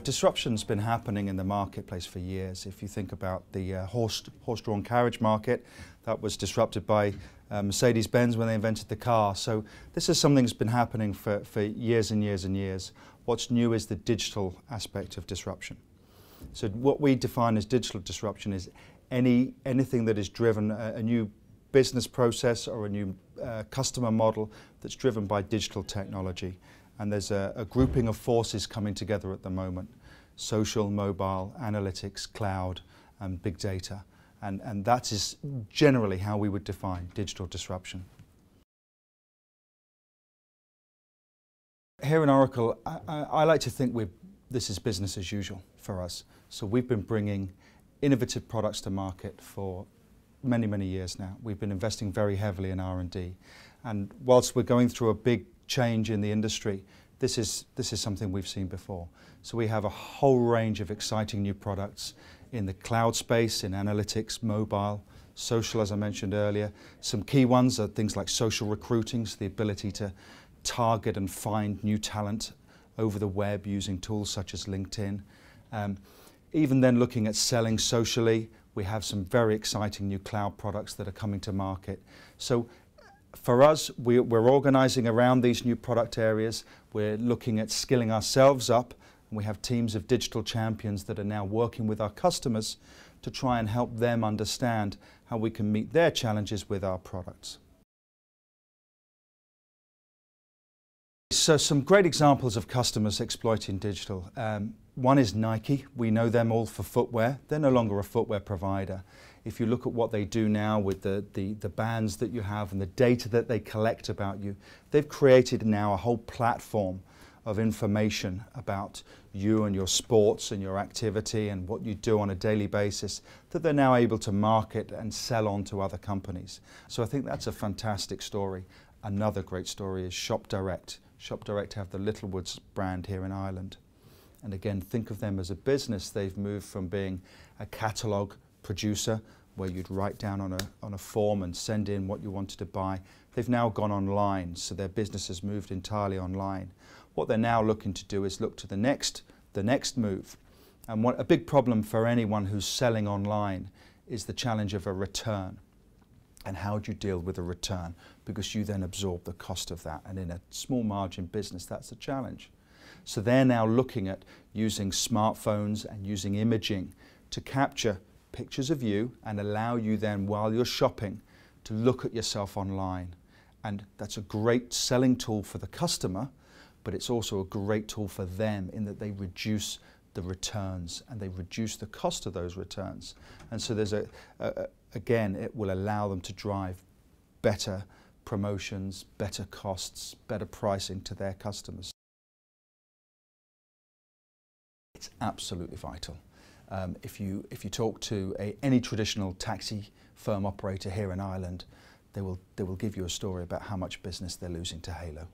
Disruption's been happening in the marketplace for years. If you think about the horse-drawn carriage market, that was disrupted by Mercedes-Benz when they invented the car. So this is something that's been happening for years and years and years. What's new is the digital aspect of disruption. So what we define as digital disruption is anything that is driven, a new business process or a new customer model that's driven by digital technology. And there's a grouping of forces coming together at the moment: social, mobile, analytics, cloud, and big data. And that is generally how we would define digital disruption. Here in Oracle, I like to think this is business as usual for us. So we've been bringing innovative products to market for many, many years now. We've been investing very heavily in R&D. And whilst we're going through a big change in the industry, this is something we've seen before. So we have a whole range of exciting new products in the cloud space, in analytics, mobile, social, as I mentioned earlier. Some key ones are things like social recruiting, so the ability to target and find new talent over the web using tools such as LinkedIn. Even then, looking at selling socially, we have some very exciting new cloud products that are coming to market. So for us, we're organising around these new product areas. We're looking at skilling ourselves up, and we have teams of digital champions that are now working with our customers to try and help them understand how we can meet their challenges with our products. So some great examples of customers exploiting digital. One is Nike. We know them all for footwear. They're no longer a footwear provider. If you look at what they do now with the bands that you have and the data that they collect about you, they've created now a whole platform of information about you and your sports and your activity and what you do on a daily basis that they're now able to market and sell on to other companies. So I think that's a fantastic story. Another great story is Shop Direct. Shop Direct have the Littlewoods brand here in Ireland. And again, think of them as a business. They've moved from being a catalogue producer where you'd write down on a form and send in what you wanted to buy. They've now gone online, so their business has moved entirely online. What they're now looking to do is look to the next move. And a big problem for anyone who's selling online is the challenge of a return. And how do you deal with a return? Because you then absorb the cost of that. And in a small margin business, that's a challenge. So they're now looking at using smartphones and using imaging to capture pictures of you and allow you then, while you're shopping, to look at yourself online. And that's a great selling tool for the customer, but it's also a great tool for them in that they reduce the returns and they reduce the cost of those returns. And so there's again, it will allow them to drive better promotions, better costs, better pricing to their customers. It's absolutely vital. If you talk to any traditional taxi firm operator here in Ireland, they will give you a story about how much business they're losing to Halo.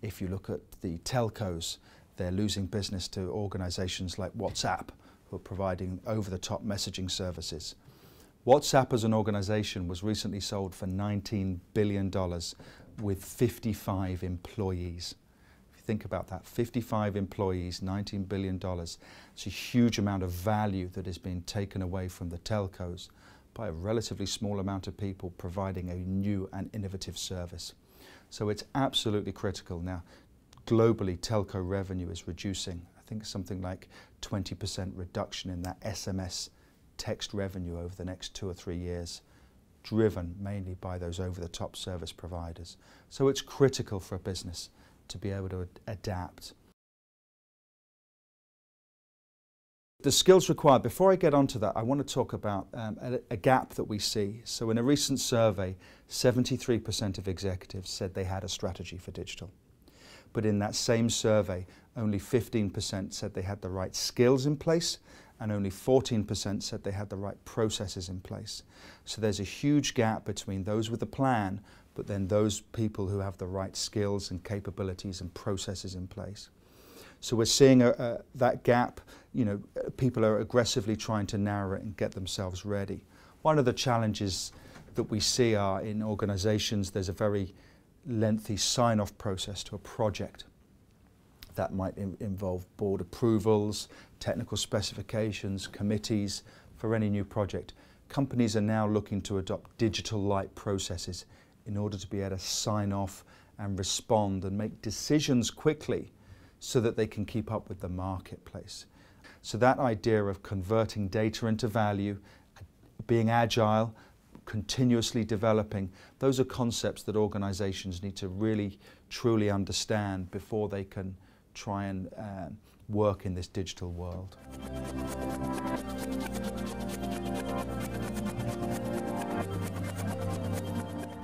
If you look at the telcos, they're losing business to organisations like WhatsApp, who are providing over-the-top messaging services. WhatsApp as an organisation was recently sold for $19 billion with 55 employees. If you think about that, 55 employees, $19 billion. It's a huge amount of value that is being taken away from the telcos by a relatively small amount of people providing a new and innovative service. So it's absolutely critical. Now, globally, telco revenue is reducing. I think something like 20% reduction in that SMS text revenue over the next 2 or 3 years, driven mainly by those over-the-top service providers. So it's critical for a business to be able to adapt. The skills required, before I get onto that, I want to talk about a gap that we see. So in a recent survey, 73% of executives said they had a strategy for digital. But in that same survey, only 15% said they had the right skills in place, and only 14% said they had the right processes in place. So there's a huge gap between those with a plan, but then those people who have the right skills and capabilities and processes in place. So we're seeing that gap. You know, people are aggressively trying to narrow it and get themselves ready. One of the challenges that we see are in organizations, there's a very lengthy sign-off process to a project. That might involve board approvals, technical specifications, committees for any new project. Companies are now looking to adopt digital-like processes in order to be able to sign off and respond and make decisions quickly so that they can keep up with the marketplace. So that idea of converting data into value, being agile, continuously developing, those are concepts that organizations need to really truly understand before they can try and work in this digital world.